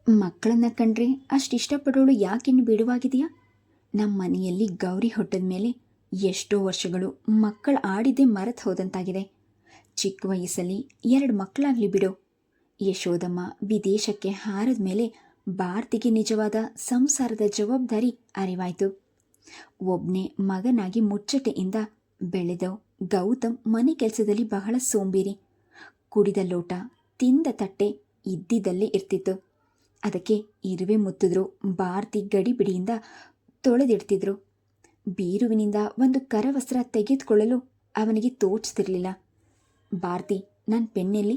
ಮಕ್ಕಳನ್ನ ಕಂಡ್ರೆ ಅಷ್ಟಿಷ್ಟಪಡೋಳು ಯಾಕಿನ್ನು ಬಿಡುವಾಗಿದೆಯಾ? ನಮ್ಮ ಮನೆಯಲ್ಲಿ ಗೌರಿ ಹೊಟ್ಟದ ಮೇಲೆ ಎಷ್ಟೋ ವರ್ಷಗಳು ಮಕ್ಕಳು ಆಡಿದ್ದೇ ಮರೆತು ಹೋದಂತಾಗಿದೆ. ಚಿಕ್ಕ ವಯಸ್ಸಲ್ಲಿ 2 ಮಕ್ಕಳಾಗಲಿ ಬಿಡು. ಯಶೋದಮ್ಮ ವಿದೇಶಕ್ಕೆ ಹಾರದ ಮೇಲೆ ಭಾರತಿಗೆ ನಿಜವಾದ ಸಂಸಾರದ ಜವಾಬ್ದಾರಿ ಅರಿವಾಯಿತು. ಒಬ್ಬನೇ ಮಗನಾಗಿ ಮುಚ್ಚಟೆಯಿಂದ ಬೆಳೆದ ಗೌತಮ್ ಮನೆ ಕೆಲಸದಲ್ಲಿ ಬಹಳ ಸೋಂಬೇರಿ. ಕುಡಿದ ಲೋಟ, ತಿಂದ ತಟ್ಟೆ ಇದ್ದಿದ್ದಲ್ಲೇ ಇರ್ತಿತ್ತು. ಅದಕ್ಕೆ ಇರುವೆ ಮುತ್ತಿದ್ರು ಭಾರತಿ ಗಡಿಬಿಡಿಯಿಂದ ತೊಳೆದಿಡ್ತಿದ್ರು. ಬೀರುವಿನಿಂದ ಒಂದು ಕರವಸ್ತ್ರ ತೆಗೆದುಕೊಳ್ಳಲು ಅವನಿಗೆ ತೋಚ್ತಿರ್ಲಿಲ್ಲ. ಭಾರತಿ, ನನ್ನ ಪೆನ್ನೆಲ್ಲಿ?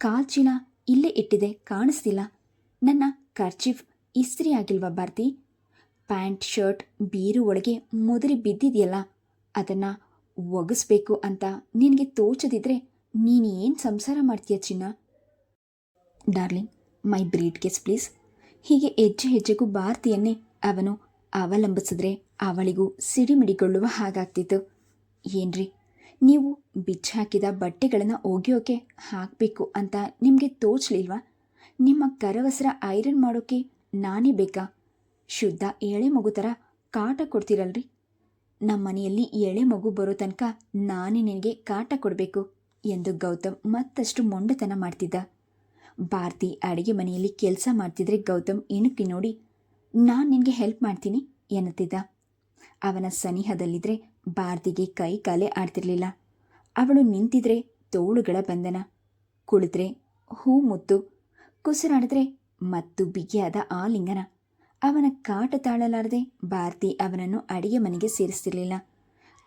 ಕಾಲ್ಚೀಲ ಇಲ್ಲೇ ಇಟ್ಟಿದೆ, ಕಾಣಿಸ್ತಿಲ್ಲ. ನನ್ನ ಕರ್ಚೀಫ್ ಇಸ್ತ್ರಿ ಆಗಿಲ್ವಾ ಭಾರತಿ? ಪ್ಯಾಂಟ್ ಶರ್ಟ್ ಬೀರು ಒಳಗೆ ಮುದುರಿ ಬಿದ್ದಿದೆಯಲ್ಲ, ಅದನ್ನು ಒಗಿಸ್ಬೇಕು ಅಂತ ನಿನಗೆ ತೋಚದಿದ್ರೆ ನೀನು ಏನು ಸಂಸಾರ ಮಾಡ್ತೀಯ ಚಿನ್ನ? Darling, my breed case please. ಹೀಗೆ ಹೆಜ್ಜೆ ಹೆಜ್ಜೆಗೂ ಭಾರತಿಯನ್ನೇ ಅವನು ಅವಲಂಬಿಸಿದ್ರೆ ಅವಳಿಗೂ ಸಿಡಿಮಿಡಿಗೊಳ್ಳುವ ಹಾಗಾಗ್ತಿತ್ತು. ಏನ್ರಿ, ನೀವು ಬಿಚ್ಚಿ ಹಾಕಿದ ಬಟ್ಟೆಗಳನ್ನು ಒಗೆಯೋಕೆ ಹಾಕಬೇಕು ಅಂತ ನಿಮಗೆ ತೋಚಲಿಲ್ವಾ? ನಿಮ್ಮ ಕರವಸ್ತ್ರ ಐರನ್ ಮಾಡೋಕ್ಕೆ ನಾನೇ ಬೇಕಾ? ಶುದ್ಧ ಎಳೆ ಮಗು ಥರ ಕಾಟ ಕೊಡ್ತೀರಲ್ರಿ. ನಮ್ಮ ಮನೆಯಲ್ಲಿ ಎಳೆ ಮಗು ಬರೋ ತನಕ ನಾನೇ ನಿನಗೆ ಕಾಟ ಕೊಡಬೇಕು ಎಂದು ಗೌತಮ್ ಮತ್ತಷ್ಟು ಮೊಂಡತನ ಮಾಡ್ತಿದ್ದ. ಭಾರತಿ ಅಡಿಗೆ ಮನೆಯಲ್ಲಿ ಕೆಲಸ ಮಾಡ್ತಿದ್ರೆ ಗೌತಮ್ ಇಣುಕಿ ನೋಡಿ, ನಾನು ನಿನಗೆ ಹೆಲ್ಪ್ ಮಾಡ್ತೀನಿ ಎನ್ನುತ್ತಿದ್ದ. ಅವನ ಸನಿಹದಲ್ಲಿದ್ದರೆ ಭಾರತಿಗೆ ಕೈ ಕಾಲೇ ಆಡ್ತಿರ್ಲಿಲ್ಲ. ಅವಳು ನಿಂತಿದ್ರೆ ತೋಳುಗಳ ಬಂಧನ, ಕುಳಿತರೆ ಹೂ ಮುತ್ತು, ಕುಸಿರಾಡಿದ್ರೆ ಮತ್ತು ಬಿಗಿಯಾದ ಆಲಿಂಗನ. ಅವನ ಕಾಟ ತಾಳಲಾರದೆ ಭಾರತಿ ಅವನನ್ನು ಅಡಿಗೆ ಮನೆಗೆ ಸೇರಿಸ್ತಿರ್ಲಿಲ್ಲ.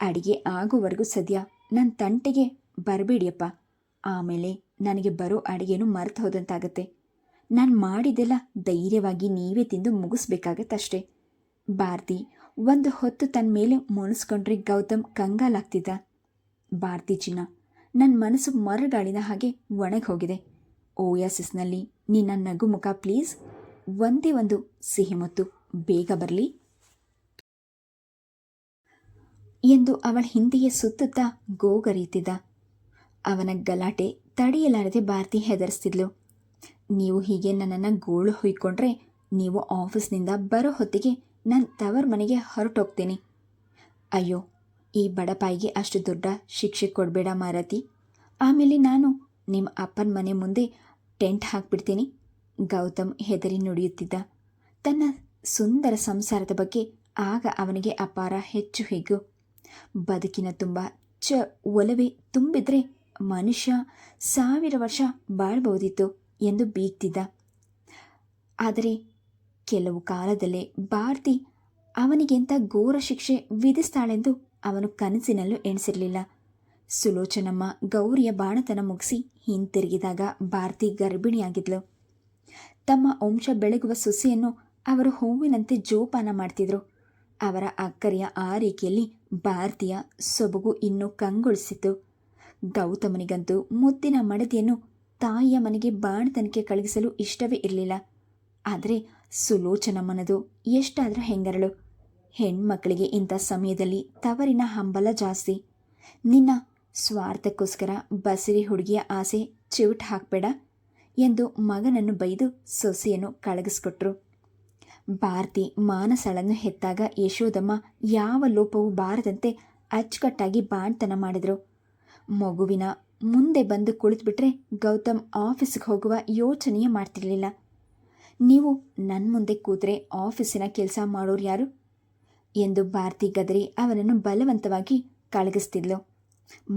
ಅಡಿಗೆ ಆಗೋವರೆಗೂ ಸದ್ಯ ನನ್ನ ತಂಟೆಗೆ ಬರಬೇಡಿಯಪ್ಪ, ಆಮೇಲೆ ನನಗೆ ಬರೋ ಅಡಿಗೆನೂ ಮರೆತು ಹೋದಂತಾಗತ್ತೆ. ನಾನು ಮಾಡಿದ್ದೆಲ್ಲ ಧೈರ್ಯವಾಗಿ ನೀವೇ ತಿಂದು ಮುಗಿಸ್ಬೇಕಾಗತ್ತಷ್ಟೇ. ಭಾರತಿ ಒಂದು ಹೊತ್ತು ತನ್ನ ಮೇಲೆ ಮುಣಿಸ್ಕೊಂಡ್ರೆ ಗೌತಮ್ ಕಂಗಾಲಾಗ್ತಿದ್ದ. ಭಾರತಿ ಚಿನ್ನ, ನನ್ನ ಮನಸ್ಸು ಮರಗಾಳಿನ ಹಾಗೆ ಒಣಗಿ ಹೋಗಿದೆ. ಓಯಾಸಿಸ್ನಲ್ಲಿ ನಿನ್ನ ನಗು ಮುಖ ಪ್ಲೀಸ್. ಒಂದೇ ಒಂದು ಸಿಹಿ ಮುತ್ತು ಬೇಗ ಬರಲಿ ಎಂದು ಅವಳ ಹಿಂದೆಯೇ ಸುತ್ತುತ್ತಾ ಗೋಗರೀತಿದ್ದ. ಅವನ ಗಲಾಟೆ ತಡೆಯಲಾರದೆ ಭಾರತಿ ಹೆದರಿಸ್ತಿದ್ಲು. ನೀವು ಹೀಗೆ ನನ್ನನ್ನು ಗೋಳು ಹೊಯ್ಕೊಂಡ್ರೆ ನೀವು ಆಫೀಸ್ನಿಂದ ಬರೋ ಹೊತ್ತಿಗೆ ನಾನು ತವರ ಮನೆಗೆ ಹೊರಟೋಗ್ತೀನಿ. ಅಯ್ಯೋ, ಈ ಬಡಪಾಯಿಗೆ ಅಷ್ಟು ದೊಡ್ಡ ಶಿಕ್ಷೆ ಕೊಡಬೇಡ ಮಾರತಿ. ಆಮೇಲೆ ನಾನು ನಿಮ್ಮ ಅಪ್ಪನ ಮನೆ ಮುಂದೆ ಟೆಂಟ್ ಹಾಕ್ಬಿಡ್ತೀನಿ. ಗೌತಮ್ ಹೆದರಿ ನುಡಿಯುತ್ತಿದ್ದ. ತನ್ನ ಸುಂದರ ಸಂಸಾರದ ಬಗ್ಗೆ ಆಗ ಅವನಿಗೆ ಅಪಾರ ಹೆಚ್ಚು ಹಿಗ್ಗು. ಬದುಕಿನ ತುಂಬ ಒಲವೇ ತುಂಬಿದ್ರೆ ಮನುಷ್ಯ 1000 ವರ್ಷ ಬಾಳ್ಬೋದಿತ್ತು ಎಂದು ಬೀಗ್ತಿದ್ದ. ಆದರೆ ಕೆಲವು ಕಾಲದಲ್ಲೇ ಭಾರತಿ ಅವನಿಗೆಂಥ ಘೋರ ಶಿಕ್ಷೆ ವಿಧಿಸ್ತಾಳೆಂದು ಅವನು ಕನಸಿನಲ್ಲೂ ಎಣಿಸಿರಲಿಲ್ಲ. ಸುಲೋಚನಮ್ಮ ಗೌರಿಯ ಬಾಣತನ ಮುಗಿಸಿ ಹಿಂತಿರುಗಿದಾಗ ಭಾರತಿ ಗರ್ಭಿಣಿಯಾಗಿದ್ಲು. ತಮ್ಮ ವಂಶ ಬೆಳಗುವ ಸೊಸೆಯನ್ನು ಅವರು ಹೂವಿನಂತೆ ಜೋಪಾನ ಮಾಡ್ತಿದ್ರು. ಅವರ ಅಕ್ಕರೆಯ ಆರೈಕೆಯಲ್ಲಿ ಭಾರತೀಯ ಸೊಬಗು ಇನ್ನೂ ಕಂಗೊಳಿಸಿತು. ಗೌತಮನಿಗಂತೂ ಮುದ್ದಿನ ಮಡದಿಯನ್ನು ತಾಯಿಯ ಮನೆಗೆ ಬಾಣತನಕ್ಕೆ ಕಳುಹಿಸಲು ಇಷ್ಟವೇ ಇರಲಿಲ್ಲ. ಆದರೆ ಸುಲೋಚನಮ್ಮನದು ಎಷ್ಟಾದರೂ ಹೆಂಗರಳು. ಹೆಣ್ಮಕ್ಕಳಿಗೆ ಇಂಥ ಸಮಯದಲ್ಲಿ ತವರಿನ ಹಂಬಲ ಜಾಸ್ತಿ. ನಿನ್ನ ಸ್ವಾರ್ಥಕ್ಕೋಸ್ಕರ ಬಸರಿ ಹುಡುಗಿಯ ಆಸೆ ಚಿವುಟ್ ಹಾಕಬೇಡ ಎಂದು ಮಗನನ್ನು ಬೈದು ಸೊಸೆಯನ್ನು ಕಳಗಿಸ್ಕೊಟ್ರು. ಭಾರತಿ ಮಾನಸಳನ್ನು ಹೆತ್ತಾಗ ಯಶೋದಮ್ಮ ಯಾವ ಲೋಪವೂ ಬಾರದಂತೆ ಅಚ್ಚುಕಟ್ಟಾಗಿ ಬಾಣ್ತನ ಮಾಡಿದ್ರು. ಮಗುವಿನ ಮುಂದೆ ಬಂದು ಕುಳಿತುಬಿಟ್ರೆ ಗೌತಮ್ ಆಫೀಸಿಗೆ ಹೋಗುವ ಯೋಚನೆಯೇ ಮಾಡ್ತಿರ್ಲಿಲ್ಲ. ನೀವು ನನ್ನ ಮುಂದೆ ಕೂತ್ರೆ ಆಫೀಸಿನ ಕೆಲಸ ಮಾಡೋರು ಯಾರು ಎಂದು ಭಾರತಿ ಗದರಿ ಅವನನ್ನು ಬಲವಂತವಾಗಿ ಕಳಗಿಸ್ತಿದ್ಲು.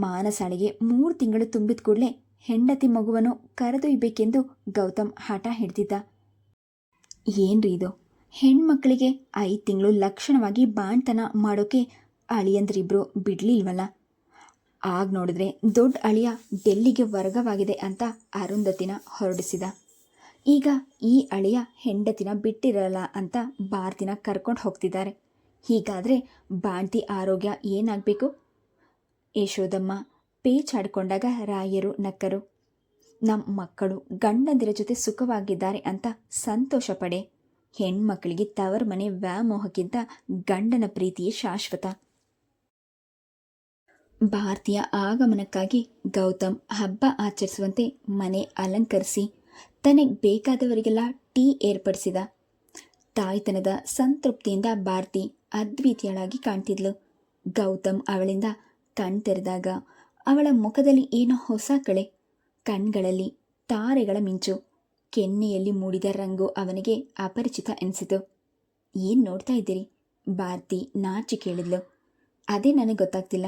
ಮಾನಸಾಳಿಗೆ 3 ತಿಂಗಳು ತುಂಬಿದ ಕೂಡಲೇ ಹೆಂಡತಿ ಮಗುವನ್ನು ಕರೆದೊಯ್ಯಬೇಕೆಂದು ಗೌತಮ್ ಹಠ ಹಿಡ್ದಿದ್ದ. ಏನ್ರಿ ಇದು? ಹೆಣ್ಮಕ್ಕಳಿಗೆ 5 ತಿಂಗಳು ಲಕ್ಷಣವಾಗಿ ಬಾಣ್ತನ ಮಾಡೋಕೆ ಅಳಿಯಂದ್ರಿಬ್ರು ಬಿಡ್ಲಿಲ್ವಲ್ಲ? ಆಗ ನೋಡಿದ್ರೆ ದೊಡ್ಡ ಅಳಿಯ ಡೆಲ್ಲಿಗೆ ವರ್ಗವಾಗಿದೆ ಅಂತ ಅರುಂಧತಿನ ಹೊರಡಿಸಿದ. ಈಗ ಈ ಅಳಿಯ ಹೆಂಡತಿನ ಬಿಟ್ಟಿರಲ್ಲ ಅಂತ ಭಾರತಿನ ಕರ್ಕೊಂಡು ಹೋಗ್ತಿದ್ದಾರೆ. ಹೀಗಾದರೆ ಬಾಣ್ತಿ ಆರೋಗ್ಯ ಏನಾಗಬೇಕು? ಯಶೋದಮ್ಮ ಪೇಚಾಡಿಕೊಂಡಾಗ ರಾಯರು ನಕ್ಕರು. ನಮ್ಮ ಮಕ್ಕಳು ಗಂಡಂದಿರ ಜೊತೆ ಸುಖವಾಗಿದ್ದಾರೆ ಅಂತ ಸಂತೋಷ ಪಡೆ. ಹೆಣ್ಮಕ್ಕಳಿಗೆ ತವರ ಮನೆ ವ್ಯಾಮೋಹಕ್ಕಿಂತ ಗಂಡನ ಪ್ರೀತಿಯೇ ಶಾಶ್ವತ. ಭಾರತೀಯ ಆಗಮನಕ್ಕಾಗಿ ಗೌತಮ್ ಹಬ್ಬ ಆಚರಿಸುವಂತೆ ಮನೆ ಅಲಂಕರಿಸಿ ತನಗೆ ಬೇಕಾದವರಿಗೆಲ್ಲ ಟೀ ಏರ್ಪಡಿಸಿದ. ತಾಯ್ತನದ ಸಂತೃಪ್ತಿಯಿಂದ ಭಾರತಿ ಅದ್ವಿತೀಯಳಾಗಿ ಕಾಣ್ತಿದ್ಲು. ಗೌತಮ್ ಅವಳಿಂದ ಕಣ್ತೆರೆದಾಗ ಅವಳ ಮುಖದಲ್ಲಿ ಏನೋ ಹೊಸ ಕಳೆ, ಕಣ್ಗಳಲ್ಲಿ ತಾರೆಗಳ ಮಿಂಚು, ಕೆನ್ನೆಯಲ್ಲಿ ಮೂಡಿದ ರಂಗು ಅವನಿಗೆ ಅಪರಿಚಿತ ಎನಿಸಿತು. ಏನು ನೋಡ್ತಾ ಇದ್ದೀರಿ? ಭಾರತಿ ನಾಚಿ ಕೇಳಿದ್ಲು. ಅದೇ ನನಗೆ ಗೊತ್ತಾಗ್ತಿಲ್ಲ.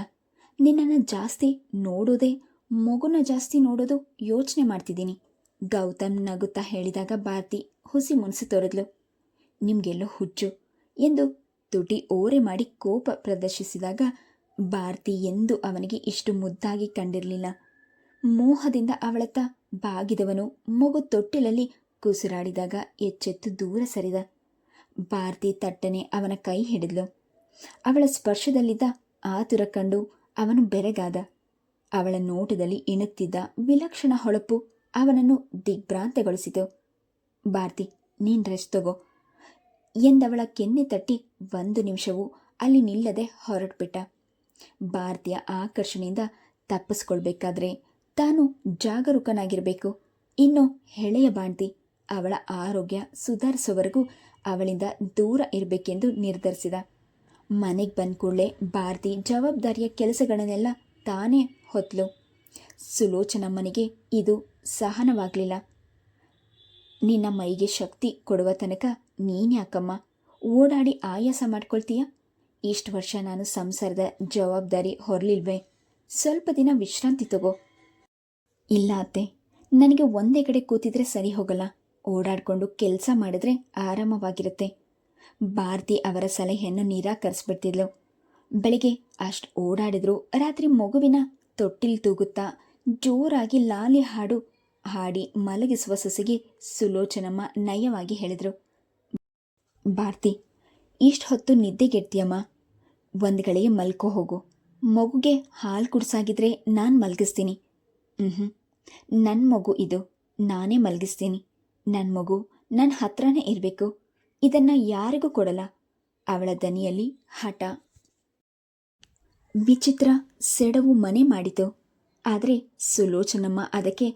ನಿನ್ನನ್ನು ಜಾಸ್ತಿ ನೋಡೋದೇ, ಮಗುನ ಜಾಸ್ತಿ ನೋಡೋದು ಯೋಚನೆ ಮಾಡ್ತಿದ್ದೀನಿ. ಗೌತಮ್ ನಗುತ್ತಾ ಹೇಳಿದಾಗ ಭಾರತಿ ಹುಸಿ ಮುನ್ಸಿ ತೋರಿದ್ಲು. ನಿಮಗೆಲ್ಲೋ ಹುಚ್ಚು ಎಂದು ತುಟಿ ಓರೆ ಮಾಡಿ ಕೋಪ ಪ್ರದರ್ಶಿಸಿದಾಗ ಭಾರತಿ ಎಂದು ಅವನಿಗೆ ಇಷ್ಟು ಮುದ್ದಾಗಿ ಕಂಡಿರಲಿಲ್ಲ. ಮೋಹದಿಂದ ಅವಳತ್ತ ಬಾಗಿದವನು ಮಗು ತೊಟ್ಟಿಲಲ್ಲಿ ಕುಸಿರಾಡಿದಾಗ ಎಚ್ಚೆತ್ತು ದೂರ ಸರಿದ. ಭಾರತಿ ತಟ್ಟನೆ ಅವನ ಕೈ ಹಿಡಿದ್ಲು. ಅವಳ ಸ್ಪರ್ಶದಲ್ಲಿದ್ದ ಆತುರ ಕಂಡು ಅವನು ಬೆರಗಾದ. ಅವಳ ನೋಟದಲ್ಲಿ ಇಣುತ್ತಿದ್ದ ವಿಲಕ್ಷಣ ಹೊಳಪು ಅವನನ್ನು ದಿಗ್ಭ್ರಾಂತಗೊಳಿಸಿತು. ಭಾರತಿ, ನೀನು ರೆಸ್ಟ್ ತಗೋ ಎಂದವಳ ಕೆನ್ನೆ ತಟ್ಟಿ 1 ನಿಮಿಷವೂ ಅಲ್ಲಿ ನಿಲ್ಲದೆ ಹೊರಟ್ಬಿಟ್ಟ. ಭಾರತಿಯ ಆಕರ್ಷಣೆಯಿಂದ ತಪ್ಪಿಸ್ಕೊಳ್ಬೇಕಾದ್ರೆ ತಾನು ಜಾಗರೂಕನಾಗಿರಬೇಕು. ಇನ್ನು ಹೆಳೆಯ ಬಾಣ್ತಿ ಅವಳ ಆರೋಗ್ಯ ಸುಧಾರಿಸೋವರೆಗೂ ಅವಳಿಂದ ದೂರ ಇರಬೇಕೆಂದು ನಿರ್ಧರಿಸಿದ. ಮನೆಗೆ ಬಂದ ಕೂಡಲೇ ಭಾರತಿ ಜವಾಬ್ದಾರಿಯ ಕೆಲಸಗಳನ್ನೆಲ್ಲ ತಾನೇ ಹೊತ್ತಲು. ಸುಲೋಚನಮ್ಮನಿಗೆ ಇದು ಸಹನವಾಗಲಿಲ್ಲ. ನಿನ್ನ ಮೈಗೆ ಶಕ್ತಿ ಕೊಡುವ ತನಕ ನೀನ್ಯಾಕಮ್ಮ ಓಡಾಡಿ ಆಯಾಸ ಮಾಡ್ಕೊಳ್ತೀಯ? ಇಷ್ಟು ವರ್ಷ ನಾನು ಸಂಸಾರದ ಜವಾಬ್ದಾರಿ ಹೊರಲಿಲ್ವೇ? ಸ್ವಲ್ಪ ದಿನ ವಿಶ್ರಾಂತಿ ತಗೋ. ಇಲ್ಲ ಅತ್ತೆ, ನನಗೆ ಒಂದೇ ಕಡೆ ಕೂತಿದ್ರೆ ಸರಿ ಹೋಗಲ್ಲ. ಓಡಾಡಿಕೊಂಡು ಕೆಲಸ ಮಾಡಿದ್ರೆ ಆರಾಮವಾಗಿರುತ್ತೆ. ಭಾರತಿ ಅವರ ಸಲಹೆಯನ್ನು ನಿರಾಕರಿಸ್ಬಿಡ್ತಿದ್ಲು. ಬೆಳಿಗ್ಗೆ ಅಷ್ಟು ಓಡಾಡಿದ್ರು ರಾತ್ರಿ ಮಗುವಿನ ತೊಟ್ಟಿಲ್ ತೂಗುತ್ತಾ ಜೋರಾಗಿ ಲಾಲಿ ಹಾಡು ಹಾಡಿ ಮಲಗಿಸುವ ಸೊಸೆಗೆ ಸುಲೋಚನಮ್ಮ ನಯವಾಗಿ ಹೇಳಿದರು. ಭಾರತಿ, ಇಷ್ಟು ಹೊತ್ತು ನಿದ್ದೆಗೆಡ್ತೀಯಮ್ಮ. ಒಂದು ಗಳಿಗೆ ಮಲ್ಕೋ ಹೋಗು. ಮಗುಗೆ ಹಾಲು ಕುಡಿಸಾಗಿದ್ರೆ ನಾನು ಮಲಗಿಸ್ತೀನಿ. ನನ್ನ ಮಗು ಇದು, ನಾನೇ ಮಲಗಿಸ್ತೀನಿ. ನನ್ನ ಮಗು ನನ್ನ ಹತ್ರನೇ ಇರಬೇಕು. ಇದನ್ನು ಯಾರಿಗೂ ಕೊಡಲ್ಲ. ಅವಳ ದನಿಯಲ್ಲಿ ಹಠ, ವಿಚಿತ್ರ ಸೆಡವು ಮನೆ ಮಾಡಿತು. ಆದರೆ ಸುಲೋಚನಮ್ಮ ಅದಕ್ಕೆ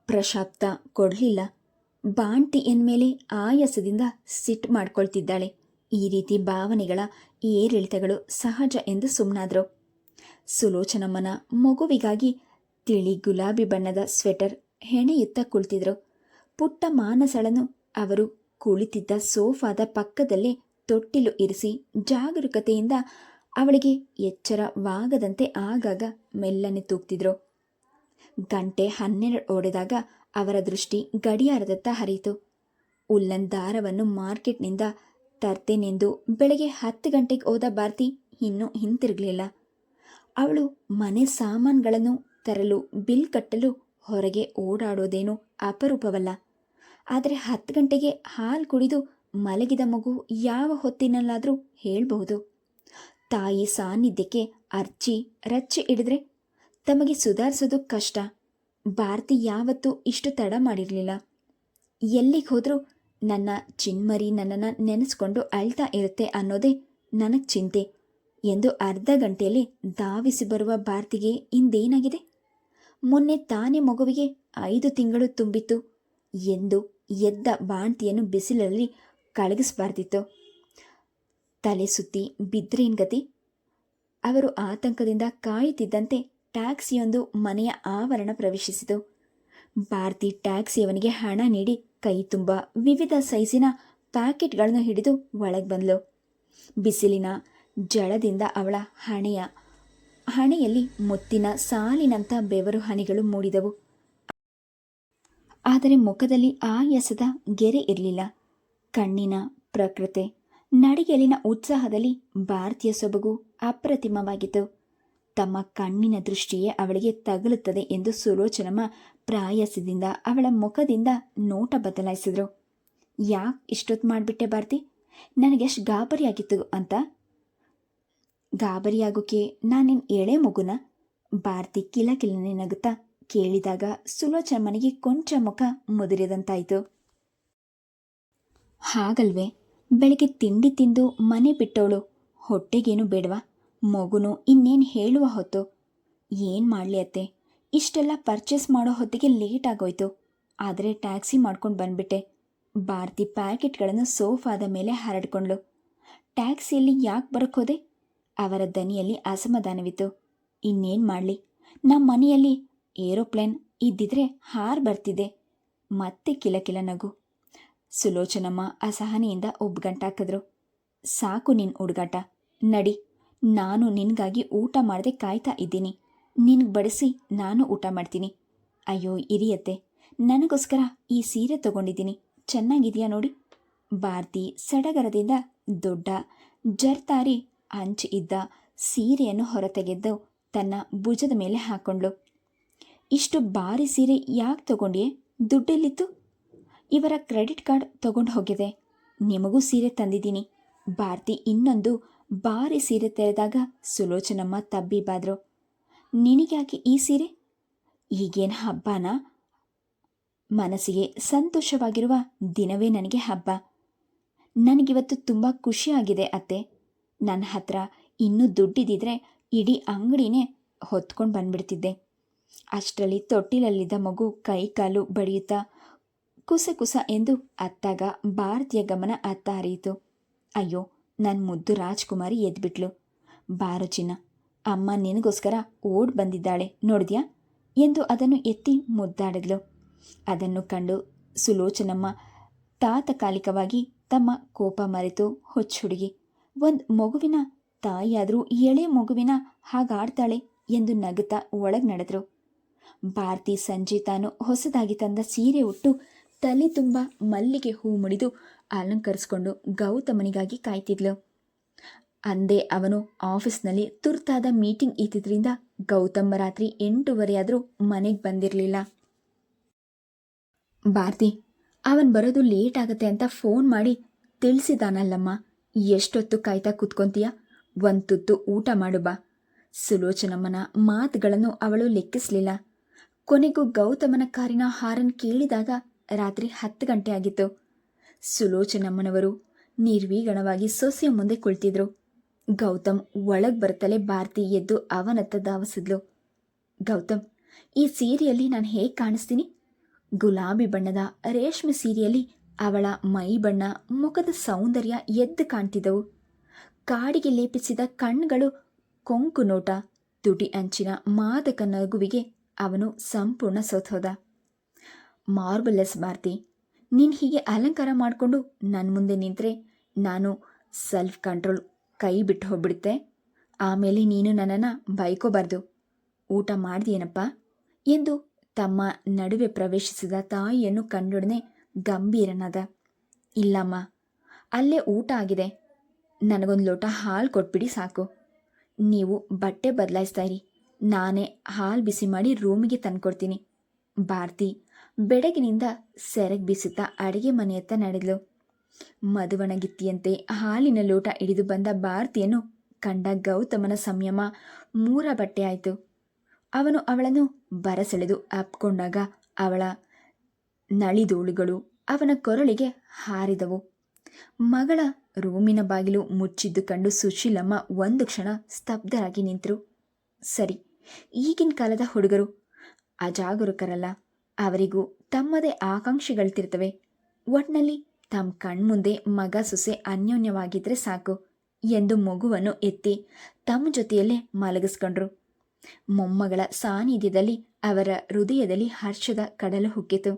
ಪ್ರಶಾಪ್ತ ಕೊಡಲಿಲ್ಲ. ಬಾಣ್ತಿ ಎನ್ಮೇಲೆ ಆಯಾಸದಿಂದ ಸಿಟ್ಟು ಮಾಡ್ಕೊಳ್ತಿದ್ದಾಳೆ. ಈ ರೀತಿ ಭಾವನೆಗಳ ಏರಿಳಿತಗಳು ಸಹಜ ಎಂದು ಸುಮ್ಮನಾದ್ರು. ಸುಲೋಚನಮ್ಮನ ಮಗುವಿಗಾಗಿ ತಿಳಿ ಗುಲಾಬಿ ಬಣ್ಣದ ಸ್ವೆಟರ್ ಹೆಣೆಯುತ್ತ ಕುಳಿತಿದ್ರು. ಪುಟ್ಟ ಮಾನಸಳನ್ನು ಅವರು ಕುಳಿತಿದ್ದ ಸೋಫಾದ ಪಕ್ಕದಲ್ಲೇ ತೊಟ್ಟಿಲು ಇರಿಸಿ ಜಾಗರೂಕತೆಯಿಂದ ಅವಳಿಗೆ ಎಚ್ಚರವಾಗದಂತೆ ಆಗಾಗ ಮೆಲ್ಲನೆ ತೂಗ್ತಿದ್ರು. ಗಂಟೆ 12 ಹೊಡೆದಾಗ ಅವರ ದೃಷ್ಟಿ ಗಡಿಯಾರದತ್ತ ಹರಿಯಿತು. ಉಲ್ಲನ್ ದಾರವನ್ನು ಮಾರ್ಕೆಟ್ನಿಂದ ತರ್ತೇನೆಂದು ಬೆಳಗ್ಗೆ 10 ಗಂಟೆಗೆ ಹೋದ ಭಾರತಿ ಇನ್ನೂ ಹಿಂತಿರುಗಲಿಲ್ಲ. ಅವಳು ಮನೆ ಸಾಮಾನುಗಳನ್ನು ತರಲು ಬಿಲ್ ಕಟ್ಟಲು ಹೊರಗೆ ಓಡಾಡೋದೇನು ಅಪರೂಪವಲ್ಲ. ಆದರೆ 10 ಗಂಟೆಗೆ ಹಾಲು ಕುಡಿದು ಮಲಗಿದ ಮಗು ಯಾವ ಹೊತ್ತಿನಲ್ಲಾದರೂ ಹೇಳಬಹುದು. ತಾಯಿ ಸಾನ್ನಿಧ್ಯಕ್ಕೆ ಅರ್ಚಿ ರಚ್ಚಿ ಹಿಡಿದ್ರೆ ತಮಗೆ ಸುಧಾರಿಸೋದು ಕಷ್ಟ. ಭಾರತಿ ಯಾವತ್ತೂ ಇಷ್ಟು ತಡ ಮಾಡಿರಲಿಲ್ಲ. ಎಲ್ಲಿಗೆ ಹೋದರೂ ನನ್ನ ಚಿನ್ಮರಿ ನನ್ನನ್ನು ನೆನೆಸ್ಕೊಂಡು ಅಳ್ತಾ ಇರುತ್ತೆ ಅನ್ನೋದೇ ನನಗೆ ಚಿಂತೆ ಎಂದು ಅರ್ಧ ಗಂಟೆಯಲ್ಲಿ ಧಾವಿಸಿ ಬರುವ ಭಾರತಿಗೆ ಇಂದೇನಾಗಿದೆ? ಮೊನ್ನೆ ತಾನೇ ಮಗುವಿಗೆ 5 ತಿಂಗಳು ತುಂಬಿತ್ತು ಎಂದು ಎದ್ದ ಬಾಣ್ತಿಯನ್ನು ಬಿಸಿಲಲ್ಲಿ ಕಳಗಿಸಬಾರ್ದಿತ್ತು. ತಲೆ ಸುತ್ತಿ ಬಿದ್ರೇನ್ ಗತಿ? ಅವರು ಆತಂಕದಿಂದ ಕಾಯುತ್ತಿದ್ದಂತೆ ಟ್ಯಾಕ್ಸಿಯೊಂದು ಮನೆಯ ಆವರಣ ಪ್ರವೇಶಿಸಿತು. ಭಾರತಿ ಟ್ಯಾಕ್ಸಿಯವನಿಗೆ ಹಣ ನೀಡಿ ಕೈ ತುಂಬ ವಿವಿಧ ಸೈಜಿನ ಪ್ಯಾಕೆಟ್ಗಳನ್ನು ಹಿಡಿದು ಒಳಗೆ ಬಂದಳು. ಬಿಸಿಲಿನ ಜಳದಿಂದ ಅವಳ ಹಣೆಯಲ್ಲಿ ಮುತ್ತಿನ ಸಾಲಿನಂಥ ಬೆವರು ಹನಿಗಳು ಮೂಡಿದವು. ಆದರೆ ಮುಖದಲ್ಲಿ ಆಯಾಸದ ಗೆರೆ ಇರಲಿಲ್ಲ. ಕಣ್ಣಿನ ಪ್ರಕೃತೆ, ನಡಿಗೆಲಿನ ಉತ್ಸಾಹದಲ್ಲಿ ಭಾರತೀಯ ಸೊಬಗು ಅಪ್ರತಿಮವಾಗಿತ್ತು. ತಮ್ಮ ಕಣ್ಣಿನ ದೃಷ್ಟಿಯೇ ಅವಳಿಗೆ ತಗಲುತ್ತದೆ ಎಂದು ಸುಲೋಚನಮ್ಮ ಪ್ರಾಯಸದಿಂದ ಅವಳ ಮುಖದಿಂದ ನೋಟ ಬದಲಾಯಿಸಿದ್ರು. ಯಾಕೆ ಇಷ್ಟೊತ್ತು ಮಾಡಿಬಿಟ್ಟೆ ಭಾರತಿ? ನನಗೆಷ್ಟು ಗಾಬರಿಯಾಗಿತ್ತು ಅಂತ. ಗಾಬರಿಯಾಗೋಕೆ ನಾನೇನು ಎಳೆ ಮಗುನ? ಭಾರತಿ ಕಿಲಕಿಲನೆ ನಗುತ್ತಾ ಕೇಳಿದಾಗ ಸುಲೋಚನಮ್ಮನಿಗೆ ಕೊಂಚ ಮುಖ ಮುದುರಿದಂತಾಯಿತು. ಹಾಗಲ್ವೇ? ಬೆಳಗ್ಗೆ ತಿಂಡಿ ತಿಂದು ಮನೆ ಬಿಟ್ಟವಳು ಹೊಟ್ಟೆಗೇನು ಬೇಡವಾ? ಮಗುನು ಇನ್ನೇನು ಹೇಳುವ ಹೊತ್ತು. ಏನು ಮಾಡಲಿ ಅತ್ತೆ, ಇಷ್ಟೆಲ್ಲ ಪರ್ಚೇಸ್ ಮಾಡೋ ಹೊತ್ತಿಗೆ ಲೇಟ್ ಆಗೋಯ್ತು. ಆದರೆ ಟ್ಯಾಕ್ಸಿ ಮಾಡ್ಕೊಂಡು ಬಂದ್ಬಿಟ್ಟೆ. ಭಾರತಿ ಪ್ಯಾಕೆಟ್ಗಳನ್ನು ಸೋಫಾದ ಮೇಲೆ ಹರಡ್ಕೊಂಡ್ಳು. ಟ್ಯಾಕ್ಸಿಯಲ್ಲಿ ಯಾಕೆ ಬರೋಕ್ಕೋದೆ? ಅವರ ದನಿಯಲ್ಲಿ ಅಸಮಾಧಾನವಿತ್ತು. ಇನ್ನೇನು ಮಾಡಲಿ, ನಮ್ಮ ಮನೆಯಲ್ಲಿ ಏರೋಪ್ಲೇನ್ ಇದ್ದಿದ್ರೆ ಹಾರ್ ಬರ್ತಿದೆ. ಮತ್ತೆ ಕಿಲಕಿಲ ನಗು. ಸುಲೋಚನಮ್ಮ ಅಸಹನೆಯಿಂದ ಒಬ್ಬಗಂಟಾಕಿದ್ರು. ಸಾಕು ನಿನ್ನ ಹುಡುಗಾಟ, ನಡಿ. ನಾನು ನಿನಗಾಗಿ ಊಟ ಮಾಡದೆ ಕಾಯ್ತಾ ಇದ್ದೀನಿ. ನಿನಗೆ ಬಡಿಸಿ ನಾನು ಊಟ ಮಾಡ್ತೀನಿ. ಅಯ್ಯೋ ಇರಿಯತ್ತೆ, ನನಗೋಸ್ಕರ ಈ ಸೀರೆ ತಗೊಂಡಿದ್ದೀನಿ, ಚೆನ್ನಾಗಿದೆಯಾ ನೋಡಿ. ಭಾರತಿ ಸಡಗರದಿಂದ ದೊಡ್ಡ ಜರ್ತಾರಿ ಅಂಚು ಇದ್ದ ಸೀರೆಯನ್ನು ಹೊರತೆಗೆದ್ದು ತನ್ನ ಭುಜದ ಮೇಲೆ ಹಾಕ್ಕೊಂಡ್ಳು. ಇಷ್ಟು ಭಾರಿ ಸೀರೆ ಯಾಕೆ ತಗೊಂಡಿಯೇ? ದುಡ್ಡೆಲ್ಲಿತ್ತು? ಇವರ ಕ್ರೆಡಿಟ್ ಕಾರ್ಡ್ ತಗೊಂಡು ಹೋಗಿದೆ. ನಿಮಗೂ ಸೀರೆ ತಂದಿದ್ದೀನಿ. ಭಾರತಿ ಇನ್ನೊಂದು ಭಾರಿ ಸೀರೆ ತೆರೆದಾಗ ಸುಲೋಚನಮ್ಮ ತಬ್ಬಿಬಾದ್ರು. ನಿನಗ್ಯಾಕೆ ಈ ಸೀರೆ? ಈಗೇನು ಹಬ್ಬನಾ? ಮನಸ್ಸಿಗೆ ಸಂತೋಷವಾಗಿರುವ ದಿನವೇ ನನಗೆ ಹಬ್ಬ. ನನಗಿವತ್ತು ತುಂಬ ಖುಷಿಯಾಗಿದೆ ಅತ್ತೆ. ನನ್ನ ಹತ್ರ ಇನ್ನೂ ದುಡ್ಡಿದ್ದಿದ್ರೆ ಇಡೀ ಅಂಗಡಿನೇ ಹೊತ್ಕೊಂಡು ಬಂದ್ಬಿಡ್ತಿದ್ದೆ. ಅಷ್ಟರಲ್ಲಿ ತೊಟ್ಟಿಲಲ್ಲಿದ್ದ ಮಗು ಕೈ ಕಾಲು ಬಡಿಯುತ್ತಾ ಕುಸ ಕುಸ ಎಂದು ಅತ್ತಾಗ ಭಾರತಿಯ ಗಮನ ಅತ್ತ ಹರಿಯಿತು. ಅಯ್ಯೋ, ನನ್ನ ಮುದ್ದು ರಾಜ್ಕುಮಾರಿ ಎದ್ಬಿಟ್ಲು. ಬಾರು ಚಿನ್ನ, ಅಮ್ಮ ನಿನಗೋಸ್ಕರ ಓಡ್ ಬಂದಿದ್ದಾಳೆ ನೋಡಿದ್ಯಾ ಎಂದು ಅದನ್ನು ಎತ್ತಿ ಮುದ್ದಾಡಿದ್ಲು. ಅದನ್ನು ಕಂಡು ಸುಲೋಚನಮ್ಮ ತಾತ್ಕಾಲಿಕವಾಗಿ ತಮ್ಮ ಕೋಪ ಮರೆತು ಹುಚ್ಚುಡುಗಿ, ಒಂದು ಮಗುವಿನ ತಾಯಿಯಾದರೂ ಎಳೆ ಮಗುವಿನ ಹಾಗಾಡ್ತಾಳೆ ಎಂದು ನಗುತ್ತಾ ಒಳಗೆ ನಡೆದ್ರು. ಭಾರತಿ ಸಂಜೆ ತಾನು ಹೊಸದಾಗಿ ತಂದ ಸೀರೆ ಉಟ್ಟು ತಲೆ ತುಂಬ ಮಲ್ಲಿಗೆ ಹೂ ಮುಡಿದು ಅಲಂಕರಿಸಿಕೊಂಡು ಗೌತಮನಿಗಾಗಿ ಕಾಯ್ತಿದ್ಲು. ಅಂದೇ ಅವನು ಆಫೀಸ್ನಲ್ಲಿ ತುರ್ತಾದ ಮೀಟಿಂಗ್ ಇದ್ದಿದ್ದರಿಂದ ಗೌತಮ್ ರಾತ್ರಿ 8:30 ಆದರೂ ಮನೆಗೆ ಬಂದಿರಲಿಲ್ಲ. ಭಾರತಿ, ಅವನು ಬರೋದು ಲೇಟ್ ಆಗತ್ತೆ ಅಂತ ಫೋನ್ ಮಾಡಿ ತಿಳಿಸಿದಾನಲ್ಲಮ್ಮ. ಎಷ್ಟೊತ್ತು ಕಾಯ್ತಾ ಕೂತ್ಕೊಂತೀಯ? ಒಂದು ತುತ್ತು ಊಟ ಮಾಡು ಬಾ. ಸುಲೋಚನಮ್ಮನ ಮಾತುಗಳನ್ನು ಅವಳು ಲೆಕ್ಕಿಸಲಿಲ್ಲ. ಕೊನೆಗೂ ಗೌತಮನ ಕಾರಿನ ಹಾರನ್ ಕೇಳಿದಾಗ ರಾತ್ರಿ 10 ಗಂಟೆ ಆಗಿತ್ತು. ಸುಲೋಚನಮ್ಮನವರು ನಿರ್ವೀಗಣವಾಗಿ ಸೊಸೆಯ ಮುಂದೆ ಕುಳಿತಿದ್ರು. ಗೌತಮ್ ಒಳಗೆ ಬರುತ್ತಲೇ ಭಾರತಿ ಎದ್ದು ಅವನತ್ತ ಧಾವಿಸಿದ್ಲು. ಗೌತಮ್, ಈ ಸೀರೆಯಲ್ಲಿ ನಾನು ಹೇಗೆ ಕಾಣಿಸ್ತೀನಿ? ಗುಲಾಬಿ ಬಣ್ಣದ ರೇಷ್ಮೆ ಸೀರೆಯಲ್ಲಿ ಅವಳ ಮೈ ಬಣ್ಣ, ಮುಖದ ಸೌಂದರ್ಯ ಎದ್ದು ಕಾಣ್ತಿದ್ದವು. ಕಾಡಿಗೆ ಲೇಪಿಸಿದ ಕಣ್ಣುಗಳು ಕೊಂಕು ನೋಟ, ತುಟಿ ಅಂಚಿನ ಮಾದಕ ನಗುವಿಗೆ ಅವನು ಸಂಪೂರ್ಣ ಸೋತೋದ. ಮಾರ್ಬಲೆಸ್ ಭಾರತಿ, ನೀನು ಹೀಗೆ ಅಲಂಕಾರ ಮಾಡಿಕೊಂಡು ನನ್ನ ಮುಂದೆ ನಿಂತರೆ ನಾನು ಸೆಲ್ಫ್ ಕಂಟ್ರೋಲ್ ಕೈ ಬಿಟ್ಟು ಹೋಗ್ಬಿಡುತ್ತೆ. ಆಮೇಲೆ ನೀನು ನನ್ನನ್ನು ಬೈಕೋಬಾರ್ದು. ಊಟ ಮಾಡಿದೆಯೇನಪ್ಪ ಎಂದು ತಮ್ಮ ನಡುವೆ ಪ್ರವೇಶಿಸಿದ ತಾಯಿಯನ್ನು ಕಂಡೊಡನೆ ಗಂಭೀರನಾದ. ಇಲ್ಲಮ್ಮ, ಅಲ್ಲೇ ಊಟ ಆಗಿದೆ. ನನಗೊಂದು ಲೋಟ ಹಾಲು ಕೊಟ್ಬಿಡಿ ಸಾಕು. ನೀವು ಬಟ್ಟೆ ಬದಲಾಯಿಸ್ತಾ ಇರಿ, ನಾನೇ ಹಾಲು ಬಿಸಿ ಮಾಡಿ ರೂಮಿಗೆ ತಂದ್ಕೊಡ್ತೀನಿ. ಭಾರತಿ ಬೆಳಗಿನಿಂದ ಸೆರಗ್ ಬೀಸುತ್ತಾ ಅಡಿಗೆ ಮನೆಯತ್ತ ನಡೆದ್ಲು. ಮದುವಣಗಿತ್ತಿಯಂತೆ ಹಾಲಿನ ಲೋಟ ಹಿಡಿದು ಬಂದ ಭಾರತಿಯನ್ನು ಕಂಡ ಗೌತಮನ ಸಂಯಮ ಮೂರ ಬಟ್ಟೆ ಆಯಿತು. ಅವನು ಅವಳನ್ನು ಬರಸೆಳೆದು ಅಪ್ಕೊಂಡಾಗ ಅವಳ ನಳಿದೋಳುಗಳು ಅವನ ಕೊರಳಿಗೆ ಹಾರಿದವು. ಮಗಳ ರೂಮಿನ ಬಾಗಿಲು ಮುಚ್ಚಿದ್ದು ಕಂಡು ಸುಶೀಲಮ್ಮ ಒಂದು ಕ್ಷಣ ಸ್ತಬ್ಧರಾಗಿ ನಿಂತರು. ಸರಿ, ಈಗಿನ ಕಾಲದ ಹುಡುಗರು ಅಜಾಗರೂಕರಲ್ಲ. ಅವರಿಗೂ ತಮ್ಮದೇ ಆಕಾಂಕ್ಷೆಗಳಿರ್ತಿರ್ತವೆ. ಒಟ್ನಲ್ಲಿ ತಮ್ಮ ಕಣ್ಮುಂದೆ ಮಗ ಸೊಸೆ ಅನ್ಯೋನ್ಯವಾಗಿದ್ದರೆ ಸಾಕು ಎಂದು ಮಗುವನ್ನು ಎತ್ತಿ ತಮ್ಮ ಜೊತೆಯಲ್ಲೇ ಮಲಗಿಸ್ಕೊಂಡ್ರು. ಮೊಮ್ಮಗಳ ಸಾನ್ನಿಧ್ಯದಲ್ಲಿ ಅವರ ಹೃದಯದಲ್ಲಿ ಹರ್ಷದ ಕಡಲು ಹುಕ್ಕಿತು.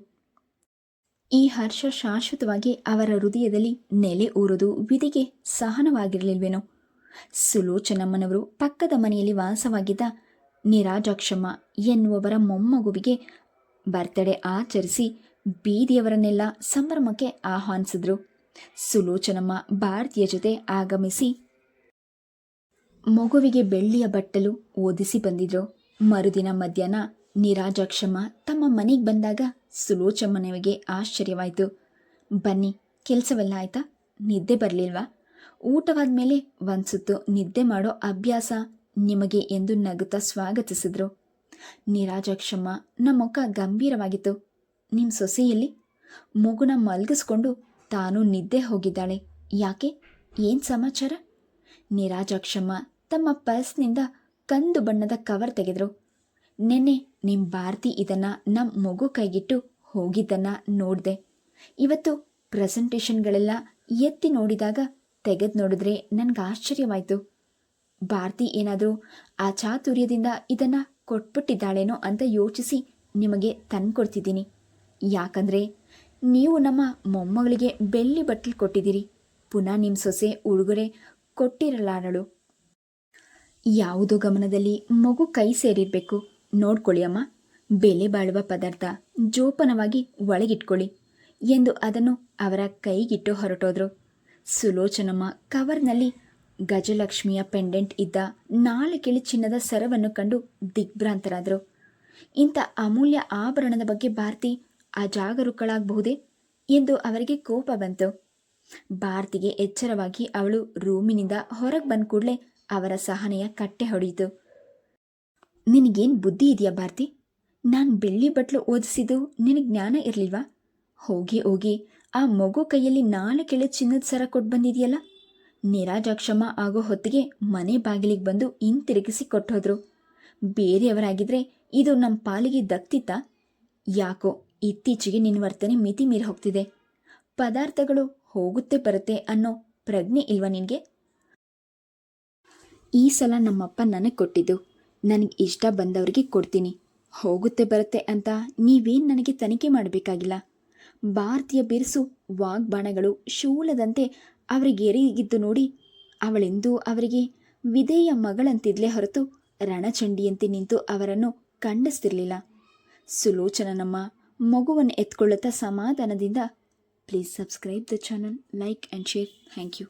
ಈ ಹರ್ಷ ಶಾಶ್ವತವಾಗಿ ಅವರ ಹೃದಯದಲ್ಲಿ ನೆಲೆ ಊರುವುದು ವಿಧಿಗೆ ಸಹನವಾಗಿರಲಿಲ್ವೇನೋ. ಸುಲೋಚನಮ್ಮನವರು ಪಕ್ಕದ ಮನೆಯಲ್ಲಿ ವಾಸವಾಗಿದ್ದ ನಿರಾಜಾಕ್ಷಮ್ಮ ಎನ್ನುವವರ ಮೊಮ್ಮಗುವಿಗೆ ಬರ್ತ್ಡೇ ಆಚರಿಸಿ ಬೀದಿಯವರನ್ನೆಲ್ಲ ಸಂಭ್ರಮಕ್ಕೆ ಆಹ್ವಾನಿಸಿದ್ರು. ಸುಲೋಚನಮ್ಮ ಭಾರತಿಯ ಜೊತೆ ಆಗಮಿಸಿ ಮಗುವಿಗೆ ಬೆಳ್ಳಿಯ ಬಟ್ಟಲು ಓದಿಸಿ ಬಂದಿದ್ರು. ಮರುದಿನ ಮಧ್ಯಾಹ್ನ ನಿರಾಜಾಕ್ಷಮ್ಮ ತಮ್ಮ ಮನೆಗೆ ಬಂದಾಗ ಸುಲೋಚಮ್ಮನಿಗೆ ಆಶ್ಚರ್ಯವಾಯಿತು. ಬನ್ನಿ, ಕೆಲಸವೆಲ್ಲ ಆಯ್ತಾ? ನಿದ್ದೆ ಬರಲಿಲ್ವಾ? ಊಟವಾದ ಮೇಲೆ ಒಂದು ಸುತ್ತು ನಿದ್ದೆ ಮಾಡೋ ಅಭ್ಯಾಸ ನಿಮಗೆ ಎಂದು ನಗುತ್ತಾ ಸ್ವಾಗತಿಸಿದ್ರು. ನಿರಾಜಾಕ್ಷಮ್ಮ ನಮ್ಮ ಮುಖ ಗಂಭೀರವಾಗಿತ್ತು. ನಿಮ್ಮ ಸೊಸೆಯಲ್ಲಿ ಮಗುನ ಮಲಗಿಸ್ಕೊಂಡು ತಾನು ನಿದ್ದೆ ಹೋಗಿದ್ದಾಳೆ. ಯಾಕೆ? ಏನು ಸಮಾಚಾರ? ನಿರಾಜಾಕ್ಷಮ್ಮ ತಮ್ಮ ಪರ್ಸ್ನಿಂದ ಕಂದು ಬಣ್ಣದ ಕವರ್ ತೆಗೆದ್ರು. ನೆನ್ನೆ ನಿಮ್ಮ ಭಾರತಿ ಇದನ್ನು ನಮ್ಮ ಮಗು ಕೈಗಿಟ್ಟು ಹೋಗಿದ್ದನ್ನು ನೋಡಿದೆ. ಇವತ್ತು ಪ್ರೆಸೆಂಟೇಷನ್ಗಳೆಲ್ಲ ಎತ್ತಿ ನೋಡಿದಾಗ ತೆಗೆದು ನೋಡಿದ್ರೆ ನನಗೆ ಆಶ್ಚರ್ಯವಾಯಿತು. ಭಾರತಿ ಏನಾದರೂ ಆ ಚಾತುರ್ಯದಿಂದ ಇದನ್ನು ಕೊಟ್ಬಿಟ್ಟಿದ್ದಾಳೇನೋ ಅಂತ ಯೋಚಿಸಿ ನಿಮಗೆ ತಂದುಕೊಡ್ತಿದ್ದೀನಿ. ಯಾಕಂದರೆ ನೀವು ನಮ್ಮ ಮೊಮ್ಮಗಳಿಗೆ ಬೆಳ್ಳಿ ಬಟ್ಟಲು ಕೊಟ್ಟಿದ್ದೀರಿ. ಪುನಃ ನಿಮ್ಮ ಸೊಸೆ ಉಡುಗೊರೆ ಕೊಟ್ಟಿರಲಾರಳು. ಯಾವುದೋ ಗಮನದಲ್ಲಿ ಮಗು ಕೈ ಸೇರಿರಬೇಕು. ನೋಡ್ಕೊಳ್ಳಿ ಅಮ್ಮ, ಬೆಲೆ ಬಾಳುವ ಪದಾರ್ಥ ಜೋಪಾನವಾಗಿ ಒಳಗಿಟ್ಕೊಳ್ಳಿ ಎಂದು ಅದನ್ನು ಅವರ ಕೈಗಿಟ್ಟು ಹೊರಟೋದ್ರು. ಸುಲೋಚನಮ್ಮ ಕವರ್ನಲ್ಲಿ ಗಜಲಕ್ಷ್ಮಿಯ ಪೆಂಡೆಂಟ್ ಇದ್ದ 4 ಕಿಳಿ ಚಿನ್ನದ ಸರವನ್ನು ಕಂಡು ದಿಗ್ಭ್ರಾಂತರಾದರು. ಇಂಥ ಅಮೂಲ್ಯ ಆಭರಣದ ಬಗ್ಗೆ ಭಾರತಿ ಅಜಾಗರೂಕಳಾಗಬಹುದೇ ಎಂದು ಅವರಿಗೆ ಕೋಪ ಬಂತು. ಭಾರತಿಗೆ ಎಚ್ಚರವಾಗಿ ಅವಳು ರೂಮಿನಿಂದ ಹೊರಗೆ ಬಂದ ಕೂಡಲೇ ಅವರ ಸಹನೆಯ ಕಟ್ಟೆ ಹೊಡೆಯಿತು. ನಿನಗೇನು ಬುದ್ಧಿ ಇದೆಯಾ ಭಾರತಿ? ನಾನು ಬೆಳ್ಳಿ ಬಟ್ಲು ಓದಿಸಿದ್ದು ನಿನಗೆ ಜ್ಞಾನ ಇರಲಿಲ್ವಾ? ಹೋಗಿ ಹೋಗಿ ಆ ಮಗು ಕೈಯಲ್ಲಿ 4 ಕಿಳಿ ಚಿನ್ನದ ಸರ ಕೊಟ್ಟು ಬಂದಿದೆಯಲ್ಲ. ನಿರಾಜಾಕ್ಷಮ ಆಗೋ ಹೊತ್ತಿಗೆ ಮನೆ ಬಾಗಿಲಿಗೆ ಬಂದು ಹಿಂತಿರುಗಿಸಿ ಕೊಟ್ಟೋದ್ರು. ಬೇರೆಯವರಾಗಿದ್ದರೆ ಇದು ನಮ್ಮ ಪಾಲಿಗೆ ದಕ್ತಿತ್ತಾ? ಯಾಕೋ ಇತ್ತೀಚೆಗೆ ನಿನ್ನ ವರ್ತನೆ ಮಿತಿ ಮೀರಿ ಹೋಗ್ತಿದೆ. ಪದಾರ್ಥಗಳು ಹೋಗುತ್ತೆ ಬರುತ್ತೆ ಅನ್ನೋ ಪ್ರಜ್ಞೆ ಇಲ್ವಾ ನಿನಗೆ? ಈ ಸಲ ನಮ್ಮಪ್ಪ ನನಗೆ ಕೊಟ್ಟಿದ್ದು ನನಗೆ ಇಷ್ಟ ಬಂದವರಿಗೆ ಕೊಡ್ತೀನಿ. ಹೋಗುತ್ತೆ ಬರುತ್ತೆ ಅಂತ ನೀವೇನು ನನಗೆ ತನಿಖೆ ಮಾಡಬೇಕಾಗಿಲ್ಲ. ಭಾರತೀಯ ಬಿರುಸು ವಾಗ್ಬಾಣಗಳು ಶೂಲದಂತೆ ಅವರಿಗೆ ಎರಿಗಿದ್ದು ನೋಡಿ ಅವಳೆಂದೂ ಅವರಿಗೆ ವಿಧೇಯ ಮಗಳಂತಿದ್ಲೇ ಹೊರತು ರಣಚಂಡಿಯಂತೆ ನಿಂತು ಅವರನ್ನು ಖಂಡಿಸ್ತಿರಲಿಲ್ಲ. ಸುಲೋಚನಮ್ಮ ಮಗುವನ್ನು ಎತ್ಕೊಳ್ಳುತ್ತಾ ಸಮಾಧಾನದಿಂದ, please subscribe the channel, like and share. Thank you.